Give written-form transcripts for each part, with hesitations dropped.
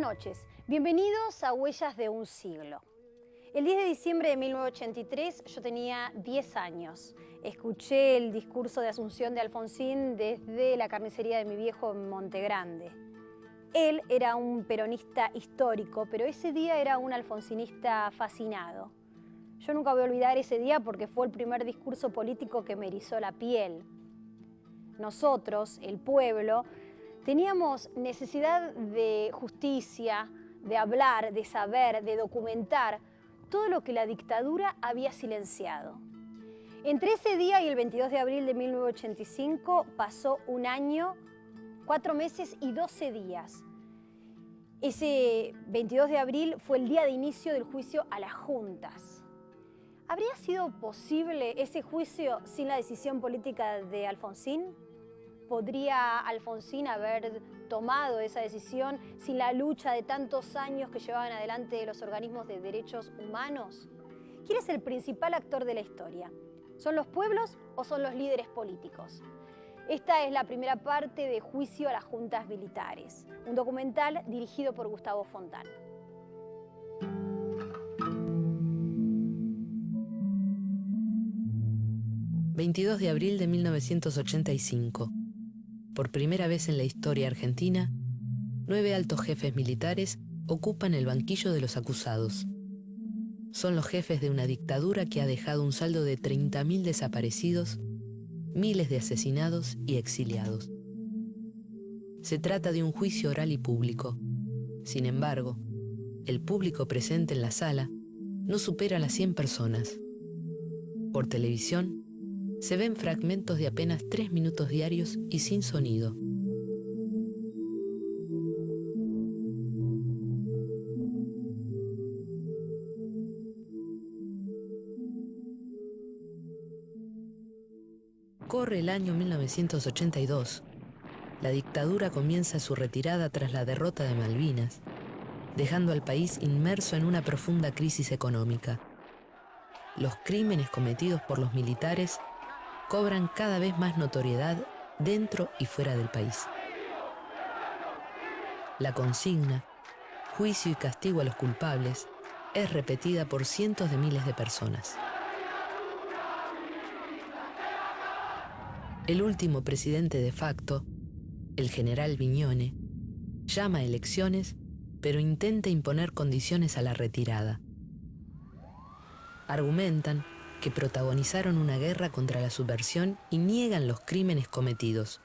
noches, bienvenidos a Huellas de un siglo. El 10 de diciembre de 1983 yo tenía 10 años. Escuché el discurso de Asunción de Alfonsín desde la carnicería de mi viejo en Monte Grande. Él era un peronista histórico, pero ese día era un alfonsinista fascinado. Yo nunca voy a olvidar ese día porque fue el primer discurso político que me erizó la piel. Nosotros, el pueblo, teníamos necesidad de justicia, de hablar, de saber, de documentar todo lo que la dictadura había silenciado. Entre ese día y el 22 de abril de 1985 pasó un año, 4 meses y 12 días. Ese 22 de abril fue el día de inicio del juicio a las juntas. ¿Habría sido posible ese juicio sin la decisión política de Alfonsín? ¿Podría Alfonsín haber tomado esa decisión sin la lucha de tantos años que llevaban adelante los organismos de derechos humanos? ¿Quién es el principal actor de la historia? ¿Son los pueblos o son los líderes políticos? Esta es la primera parte de Juicio a las Juntas Militares, un documental dirigido por Gustavo Fontán. ...22 de abril de 1985... Por primera vez en la historia argentina, 9 altos jefes militares ocupan el banquillo de los acusados. Son los jefes de una dictadura que ha dejado un saldo de 30.000 desaparecidos, miles de asesinados y exiliados. Se trata de un juicio oral y público. Sin embargo, el público presente en la sala no supera las 100 personas. Por televisión, se ven fragmentos de apenas 3 minutos diarios y sin sonido. Corre el año 1982. La dictadura comienza su retirada tras la derrota de Malvinas, dejando al país inmerso en una profunda crisis económica. Los crímenes cometidos por los militares cobran cada vez más notoriedad dentro y fuera del país. La consigna, juicio y castigo a los culpables, es repetida por cientos de miles de personas. El último presidente de facto, el general Viñone, llama a elecciones, pero intenta imponer condiciones a la retirada. Argumentan que protagonizaron una guerra contra la subversión y niegan los crímenes cometidos.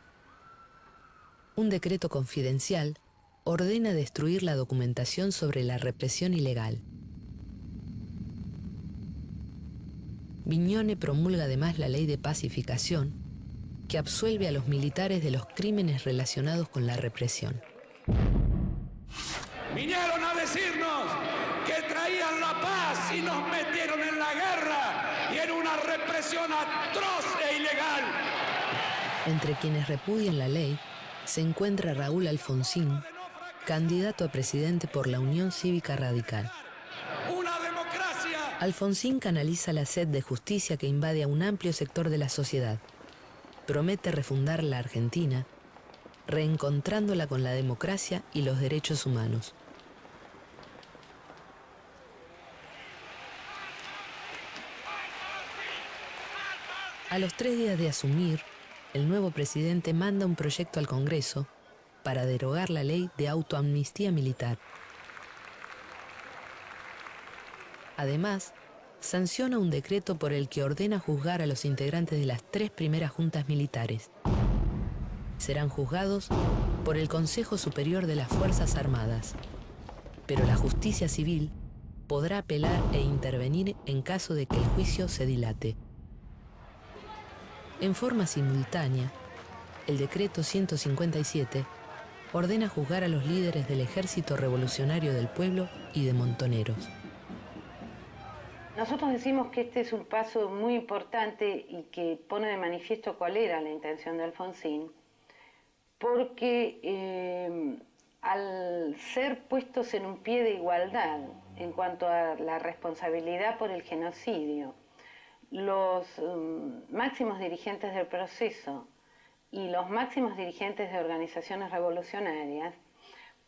Un decreto confidencial ordena destruir la documentación sobre la represión ilegal. Viñone promulga además la ley de pacificación, que absuelve a los militares de los crímenes relacionados con la represión. Vinieron a decirnos que traían la paz y nos metieron en la guerra y en una represión atroz e ilegal. Entre quienes repudian la ley se encuentra Raúl Alfonsín, candidato a presidente por la Unión Cívica Radical. Una democracia. Alfonsín canaliza la sed de justicia que invade a un amplio sector de la sociedad. Promete refundar la Argentina, reencontrándola con la democracia y los derechos humanos. A los 3 días de asumir, el nuevo presidente manda un proyecto al Congreso para derogar la ley de autoamnistía militar. Además, sanciona un decreto por el que ordena juzgar a los integrantes de las 3 primeras juntas militares. Serán juzgados por el Consejo Superior de las Fuerzas Armadas, pero la justicia civil podrá apelar e intervenir en caso de que el juicio se dilate. En forma simultánea, el decreto 157 ordena juzgar a los líderes del Ejército Revolucionario del Pueblo y de Montoneros. Nosotros decimos que este es un paso muy importante y que pone de manifiesto cuál era la intención de Alfonsín, porque al ser puestos en un pie de igualdad en cuanto a la responsabilidad por el genocidio, los máximos dirigentes del proceso y los máximos dirigentes de organizaciones revolucionarias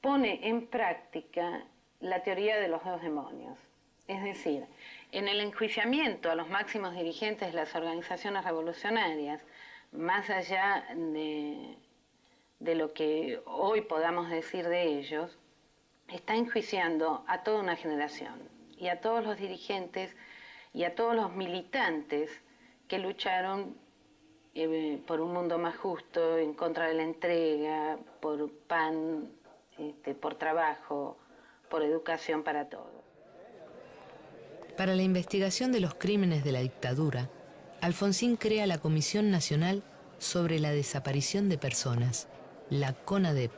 pone en práctica la teoría de los dos demonios. Es decir, en el enjuiciamiento a los máximos dirigentes de las organizaciones revolucionarias, más allá de lo que hoy podamos decir de ellos, está enjuiciando a toda una generación y a todos los dirigentes y a todos los militantes que lucharon por un mundo más justo, en contra de la entrega, por pan, por trabajo, por educación para todos. Para la investigación de los crímenes de la dictadura, Alfonsín crea la Comisión Nacional sobre la Desaparición de Personas, la CONADEP.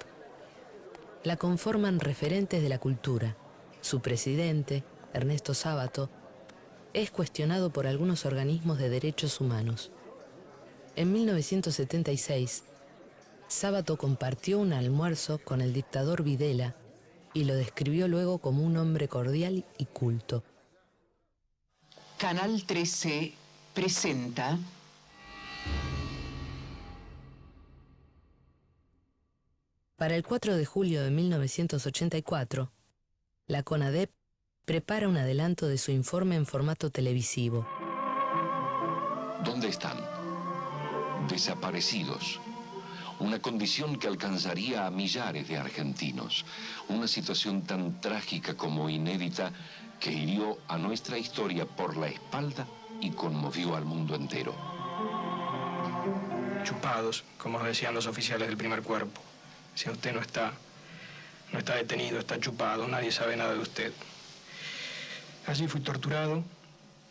La conforman referentes de la cultura. Su presidente, Ernesto Sábato, es cuestionado por algunos organismos de derechos humanos. En 1976, Sábato compartió un almuerzo con el dictador Videla y lo describió luego como un hombre cordial y culto. Canal 13 presenta... Para el 4 de julio de 1984, la CONADEP prepara un adelanto de su informe en formato televisivo. ¿Dónde están? Desaparecidos. Una condición que alcanzaría a millares de argentinos. Una situación tan trágica como inédita que hirió a nuestra historia por la espalda y conmovió al mundo entero. Chupados, como decían los oficiales del primer cuerpo. Si usted no está detenido, está chupado, nadie sabe nada de usted. Allí fui torturado,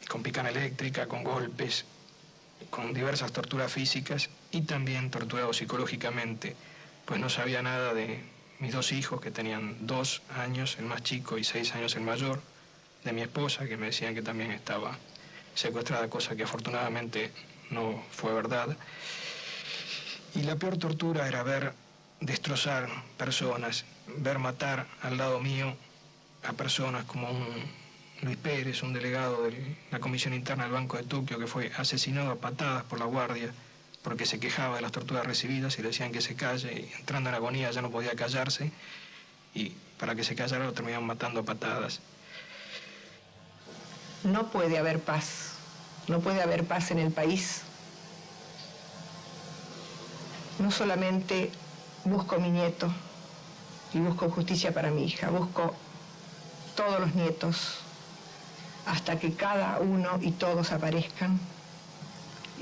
con picana eléctrica, con golpes, con diversas torturas físicas y también torturado psicológicamente, pues no sabía nada de mis dos hijos, que tenían 2 años, el más chico, y 6 años el mayor, de mi esposa, que me decían que también estaba secuestrada, cosa que afortunadamente no fue verdad. Y la peor tortura era ver destrozar personas, ver matar al lado mío a personas como Luis Pérez, un delegado de la Comisión Interna del Banco de Tokio, que fue asesinado a patadas por la guardia porque se quejaba de las torturas recibidas y le decían que se calle, y entrando en agonía ya no podía callarse, y para que se callara lo terminaban matando a patadas. No puede haber paz. No puede haber paz en el país. No solamente busco a mi nieto y busco justicia para mi hija, busco todos los nietos hasta que cada uno y todos aparezcan,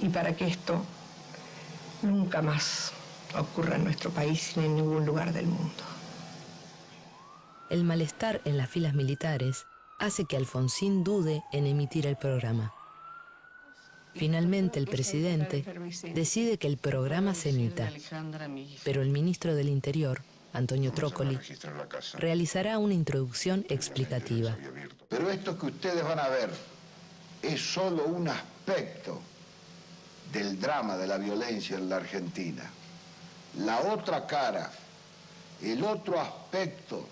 y para que esto nunca más ocurra en nuestro país ni en ningún lugar del mundo. El malestar en las filas militares hace que Alfonsín dude en emitir el programa. Finalmente, el presidente decide que el programa se emita, pero el ministro del Interior, Antonio Trócoli, realizará una introducción explicativa. Pero esto que ustedes van a ver es solo un aspecto del drama de la violencia en la Argentina. La otra cara, el otro aspecto,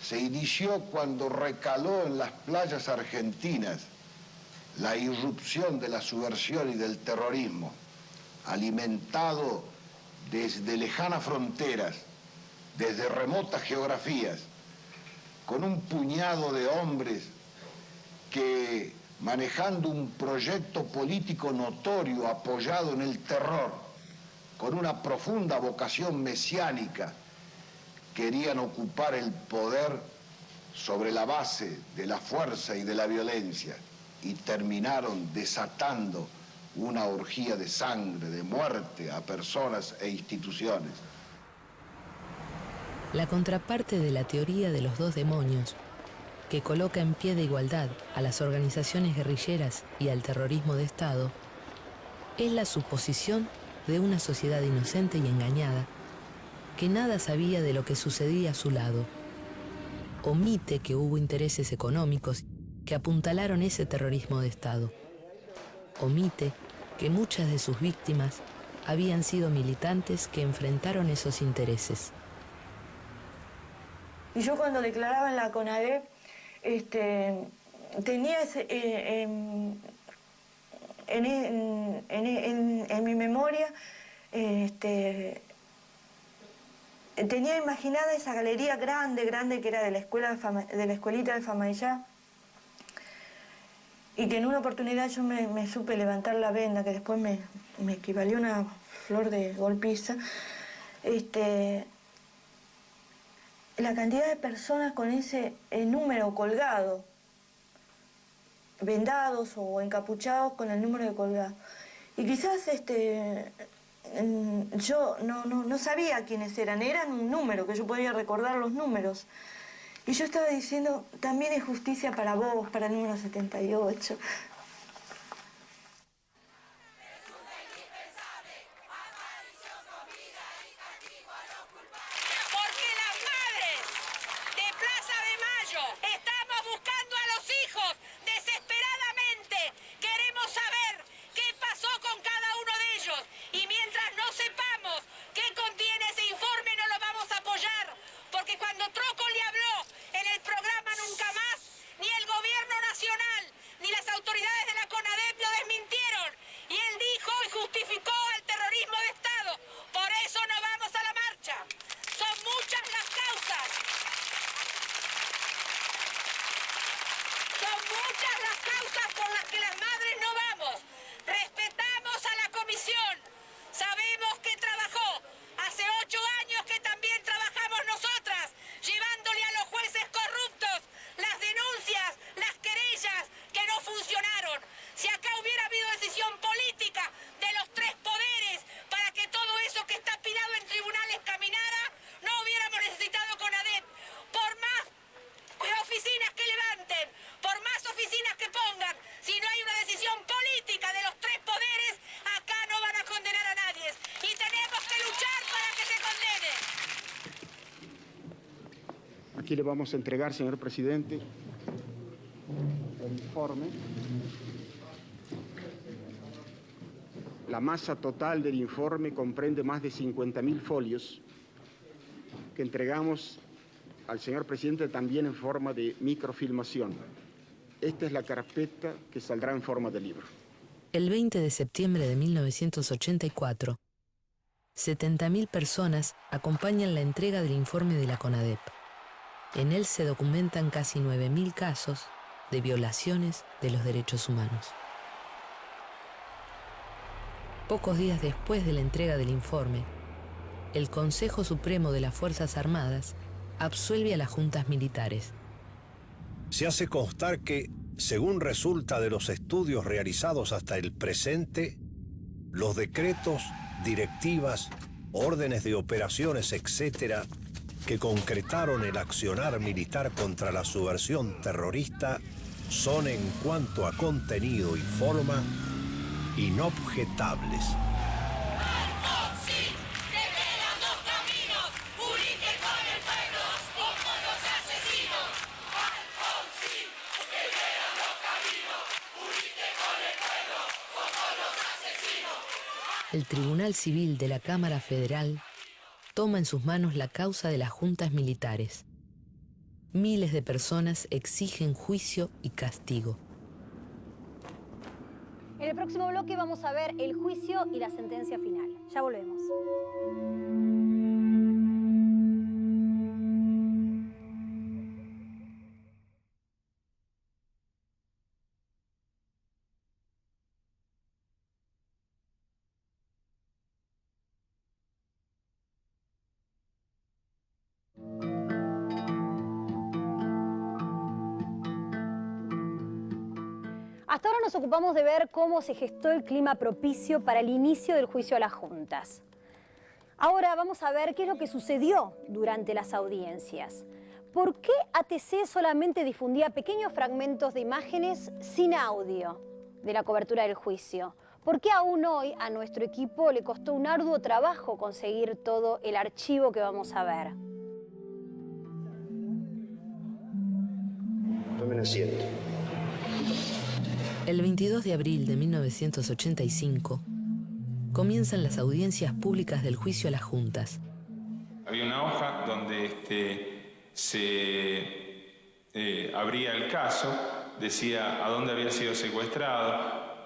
se inició cuando recaló en las playas argentinas la irrupción de la subversión y del terrorismo, alimentado desde lejanas fronteras, desde remotas geografías, con un puñado de hombres que, manejando un proyecto político notorio apoyado en el terror, con una profunda vocación mesiánica, querían ocupar el poder sobre la base de la fuerza y de la violencia, y terminaron desatando una orgía de sangre, de muerte a personas e instituciones. La contraparte de la teoría de los dos demonios, que coloca en pie de igualdad a las organizaciones guerrilleras y al terrorismo de Estado, es la suposición de una sociedad inocente y engañada que nada sabía de lo que sucedía a su lado. Omite que hubo intereses económicos que apuntalaron ese terrorismo de Estado. Omite que muchas de sus víctimas habían sido militantes que enfrentaron esos intereses. Y yo cuando declaraba en la CONADEP, tenía en mi memoria tenía imaginada esa galería grande, grande que era de la escuelita de Famaillá, y que en una oportunidad yo me supe levantar la venda, que después me equivalió una flor de golpiza. La cantidad de personas con ese número colgado, vendados o encapuchados con el número de colgado. Y quizás yo no sabía quiénes eran un número, que yo podía recordar los números. Y yo estaba diciendo, también es justicia para vos, para el número 78. Aquí le vamos a entregar, señor presidente, el informe. La masa total del informe comprende más de 50.000 folios que entregamos al señor presidente también en forma de microfilmación. Esta es la carpeta que saldrá en forma de libro. El 20 de septiembre de 1984, 70.000 personas acompañan la entrega del informe de la CONADEP. En él se documentan casi 9.000 casos de violaciones de los derechos humanos. Pocos días después de la entrega del informe, el Consejo Supremo de las Fuerzas Armadas absuelve a las juntas militares. Se hace constar que, según resulta de los estudios realizados hasta el presente, los decretos, directivas, órdenes de operaciones, etc., que concretaron el accionar militar contra la subversión terrorista son en cuanto a contenido y forma inobjetables. El Tribunal Civil de la Cámara Federal toma en sus manos la causa de las juntas militares. Miles de personas exigen juicio y castigo. En el próximo bloque vamos a ver el juicio y la sentencia final. Ya volvemos. Hasta ahora nos ocupamos de ver cómo se gestó el clima propicio para el inicio del juicio a las juntas. Ahora vamos a ver qué es lo que sucedió durante las audiencias. ¿Por qué ATC solamente difundía pequeños fragmentos de imágenes sin audio de la cobertura del juicio? ¿Por qué aún hoy a nuestro equipo le costó un arduo trabajo conseguir todo el archivo que vamos a ver? Tomen asiento. El 22 de abril de 1985 comienzan las audiencias públicas del juicio a las juntas. Había una hoja donde se abría el caso, decía a dónde había sido secuestrado,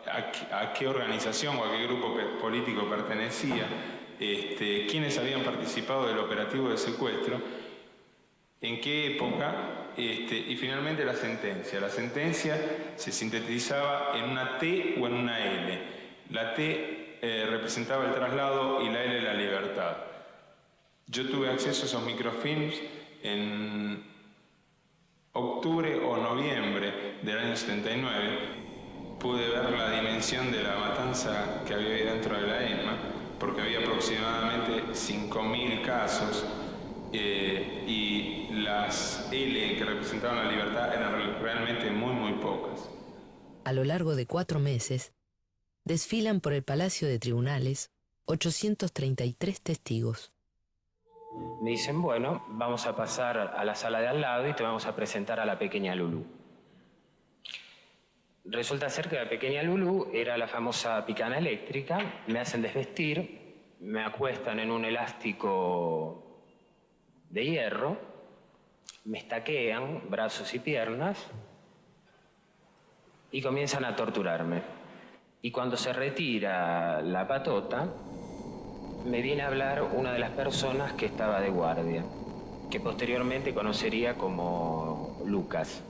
a qué organización o a qué grupo político pertenecía, quiénes habían participado del operativo de secuestro, en qué época, y finalmente la sentencia. La sentencia se sintetizaba en una T o en una L. La T representaba el traslado y la L la libertad. Yo tuve acceso a esos microfilms en octubre o noviembre del año 79. Pude ver la dimensión de la matanza que había ahí dentro de la ESMA, porque había aproximadamente 5.000 casos y las L que representaban la libertad eran realmente muy, muy pocas. A lo largo de 4 meses, desfilan por el Palacio de Tribunales 833 testigos. Me dicen, bueno, vamos a pasar a la sala de al lado y te vamos a presentar a la pequeña Lulú. Resulta ser que la pequeña Lulú era la famosa picana eléctrica. Me hacen desvestir, me acuestan en un elástico de hierro, me estaquean brazos y piernas y comienzan a torturarme. Y cuando se retira la patota, me viene a hablar una de las personas que estaba de guardia, que posteriormente conocería como Lucas.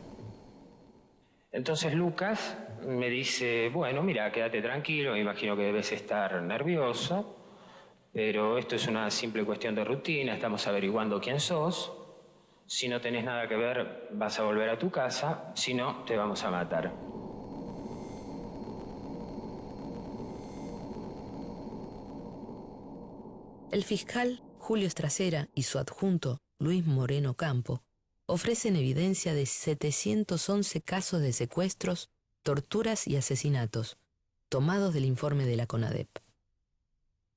Entonces Lucas me dice, bueno, mira, quédate tranquilo, me imagino que debes estar nervioso, pero esto es una simple cuestión de rutina, estamos averiguando quién sos. Si no tenés nada que ver, vas a volver a tu casa, si no, te vamos a matar. El fiscal Julio Estracera y su adjunto Luis Moreno Campo ofrecen evidencia de 711 casos de secuestros, torturas y asesinatos, tomados del informe de la CONADEP.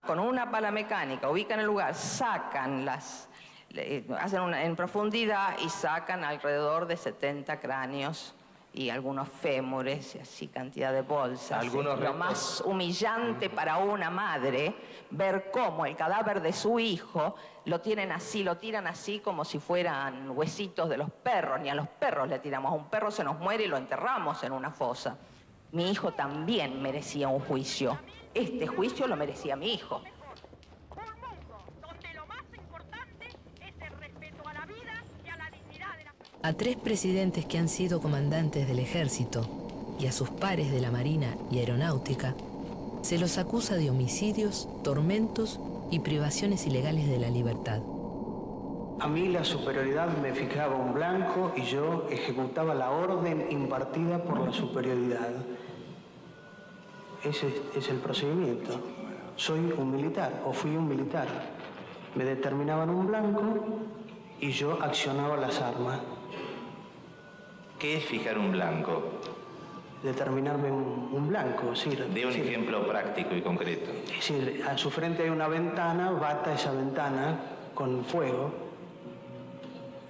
Con una pala mecánica ubican el lugar, sacan hacen en profundidad y sacan alrededor de 70 cráneos y algunos fémures, y así cantidad de bolsas. Lo más humillante para una madre, ver cómo el cadáver de su hijo lo tienen así, lo tiran así como si fueran huesitos de los perros. Ni a los perros le tiramos. A un perro se nos muere y lo enterramos en una fosa. Mi hijo también merecía un juicio. Este juicio lo merecía mi hijo. A 3 presidentes que han sido comandantes del ejército y a sus pares de la Marina y Aeronáutica se los acusa de homicidios, tormentos y privaciones ilegales de la libertad. A mí la superioridad me fijaba un blanco y yo ejecutaba la orden impartida por la superioridad. Ese es el procedimiento. Soy un militar o fui un militar. Me determinaban un blanco y yo accionaba las armas. ¿Qué es fijar un blanco? Determinarme un blanco, sí. De un ejemplo práctico y concreto. Es decir, a su frente hay una ventana, bata esa ventana con fuego,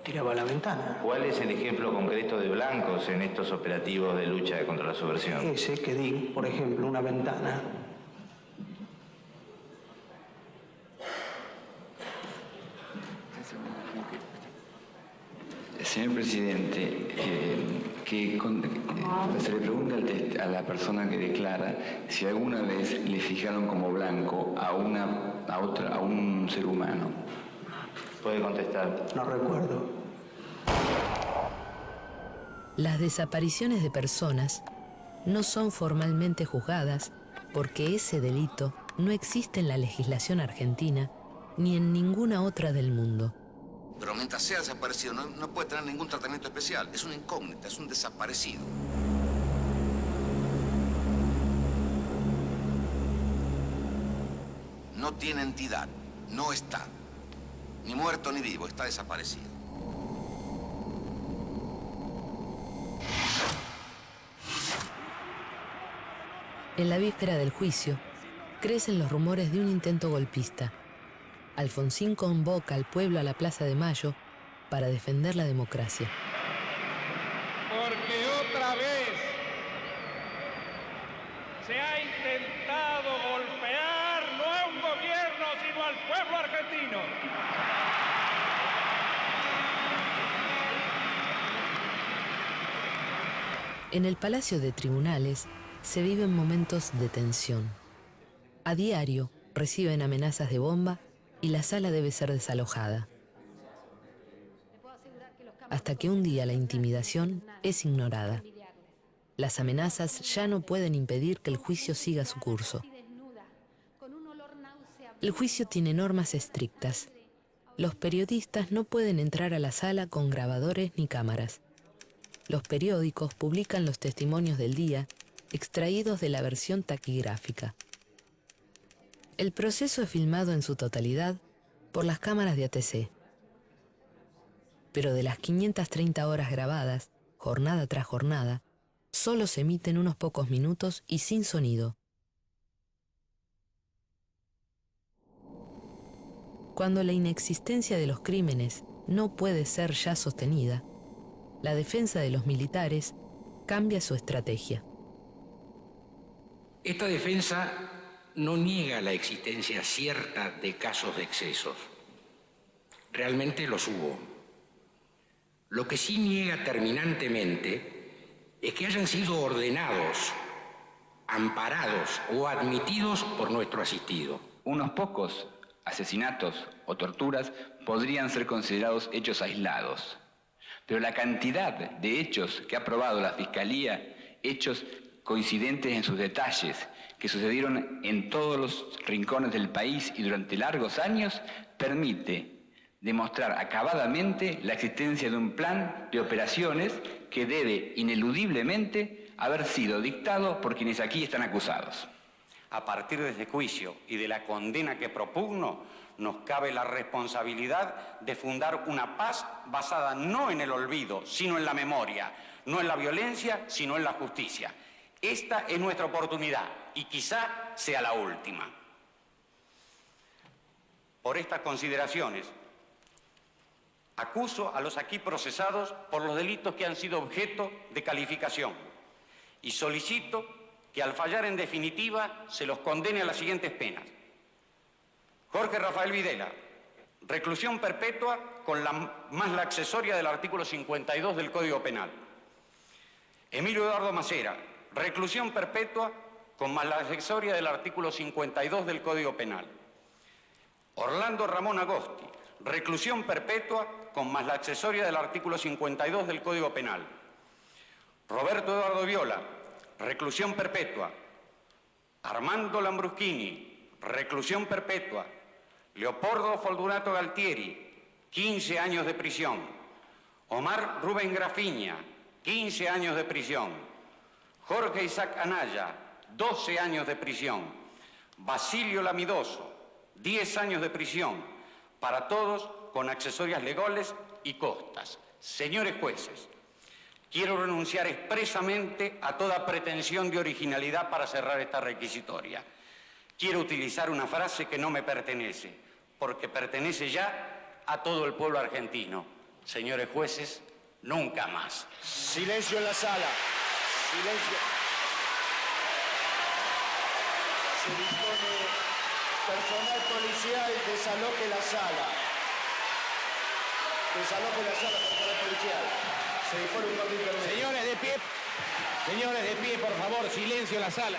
tiraba la ventana. ¿Cuál es el ejemplo concreto de blancos en estos operativos de lucha contra la subversión? Ese que di, por ejemplo, una ventana. Señor presidente, se le pregunta a la persona que declara si alguna vez le fijaron como blanco a un ser humano. ¿Puede contestar? No recuerdo. Las desapariciones de personas no son formalmente juzgadas porque ese delito no existe en la legislación argentina ni en ninguna otra del mundo. Pero mientras sea desaparecido no puede tener ningún tratamiento especial. Es una incógnita, es un desaparecido. No tiene entidad, no está. Ni muerto ni vivo, está desaparecido. En la víspera del juicio, crecen los rumores de un intento golpista. Alfonsín convoca al pueblo a la Plaza de Mayo para defender la democracia. Porque otra vez se ha intentado golpear no a un gobierno, sino al pueblo argentino. En el Palacio de Tribunales se viven momentos de tensión. A diario, reciben amenazas de bomba y la sala debe ser desalojada. Hasta que un día la intimidación es ignorada. Las amenazas ya no pueden impedir que el juicio siga su curso. El juicio tiene normas estrictas. Los periodistas no pueden entrar a la sala con grabadores ni cámaras. Los periódicos publican los testimonios del día, extraídos de la versión taquigráfica. El proceso es filmado en su totalidad por las cámaras de ATC. Pero de las 530 horas grabadas, jornada tras jornada, solo se emiten unos pocos minutos y sin sonido. Cuando la inexistencia de los crímenes no puede ser ya sostenida, la defensa de los militares cambia su estrategia. Esta defensa no niega la existencia cierta de casos de excesos. Realmente los hubo. Lo que sí niega terminantemente es que hayan sido ordenados, amparados o admitidos por nuestro asistido. Unos pocos asesinatos o torturas podrían ser considerados hechos aislados, pero la cantidad de hechos que ha probado la Fiscalía, hechos coincidentes en sus detalles, que sucedieron en todos los rincones del país y durante largos años, permite demostrar acabadamente la existencia de un plan de operaciones que debe ineludiblemente haber sido dictado por quienes aquí están acusados. A partir de este juicio y de la condena que propugno, nos cabe la responsabilidad de fundar una paz basada no en el olvido, sino en la memoria, no en la violencia, sino en la justicia. Esta es nuestra oportunidad y quizá sea la última. Por estas consideraciones, acuso a los aquí procesados por los delitos que han sido objeto de calificación y solicito que al fallar en definitiva se los condene a las siguientes penas. Jorge Rafael Videla, reclusión perpetua con más la accesoria del artículo 52 del Código Penal. Emilio Eduardo Macera, reclusión perpetua con más la accesoria del artículo 52 del Código Penal. Orlando Ramón Agosti, reclusión perpetua con más la accesoria del artículo 52 del Código Penal. Roberto Eduardo Viola, reclusión perpetua. Armando Lambruschini, reclusión perpetua. Leopoldo Fortunato Galtieri, 15 años de prisión. Omar Rubén Grafiña, 15 años de prisión. Jorge Isaac Anaya, 12 años de prisión. Basilio Lamidoso, 10 años de prisión. Para todos con accesorias legales y costas. Señores jueces, quiero renunciar expresamente a toda pretensión de originalidad para cerrar esta requisitoria. Quiero utilizar una frase que no me pertenece, porque pertenece ya a todo el pueblo argentino. Señores jueces, nunca más. Silencio en la sala. Silencio. Se dispone personal policial, desaloje la sala. Desaloje la sala, personal policial. Se dispone un corte intermedio. Señores de pie, por favor, silencio en la sala.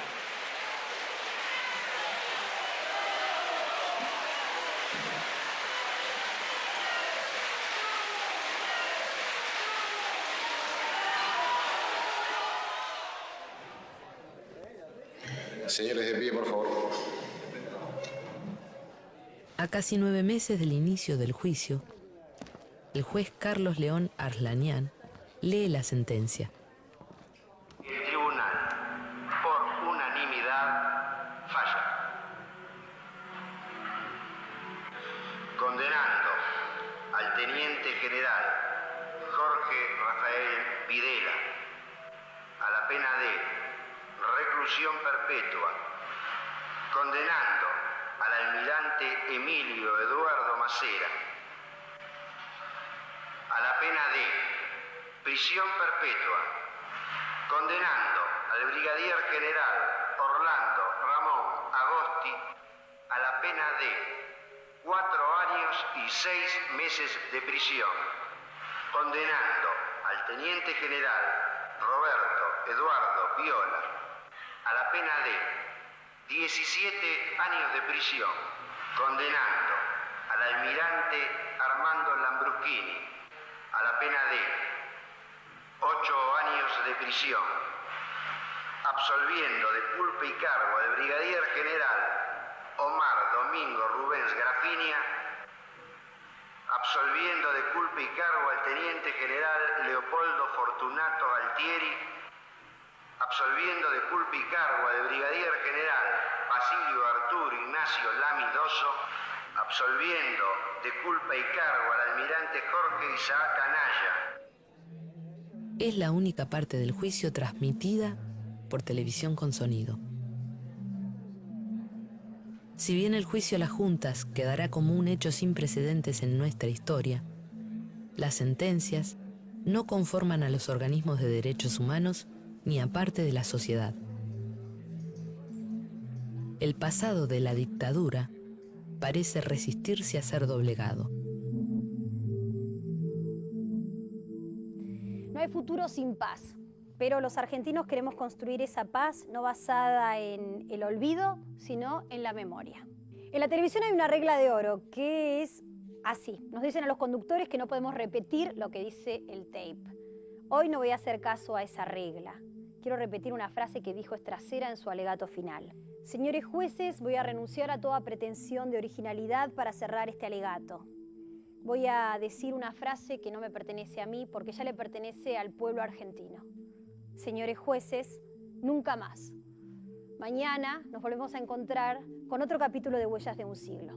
Señores de pie, por favor. A casi 9 meses del inicio del juicio, el juez Carlos León Arslanian lee la sentencia. El tribunal, por unanimidad, falla. Condenando al teniente general Jorge Rafael Videla a la pena de reclusión perpetua, condenando al almirante Emilio Eduardo Macera a la pena de prisión perpetua, condenando al brigadier general Orlando Ramón Agosti a la pena de 4 años y 6 meses de prisión, condenando al teniente general Roberto Eduardo Viola a la pena de 17 años de prisión, condenando al almirante Armando Lambruschini a la pena de 8 años de prisión, absolviendo de culpa y cargo al brigadier general Omar Domingo Rubens Grafinia, absolviendo de culpa y cargo al teniente general Leopoldo Fortunato Altieri, absolviendo de culpa y cargo al brigadier general Basilio Arturo Ignacio Lamidoso, absolviendo de culpa y cargo al almirante Jorge Isaac Anaya. Es la única parte del juicio transmitida por televisión con sonido. Si bien el juicio a las juntas quedará como un hecho sin precedentes en nuestra historia, las sentencias no conforman a los organismos de derechos humanos ni a parte de la sociedad. El pasado de la dictadura parece resistirse a ser doblegado. No hay futuro sin paz, pero los argentinos queremos construir esa paz no basada en el olvido, sino en la memoria. En la televisión hay una regla de oro que es así. Nos dicen a los conductores que no podemos repetir lo que dice el tape. Hoy no voy a hacer caso a esa regla. Quiero repetir una frase que dijo Estracera en su alegato final. Señores jueces, voy a renunciar a toda pretensión de originalidad para cerrar este alegato. Voy a decir una frase que no me pertenece a mí porque ya le pertenece al pueblo argentino. Señores jueces, nunca más. Mañana nos volvemos a encontrar con otro capítulo de Huellas de un siglo.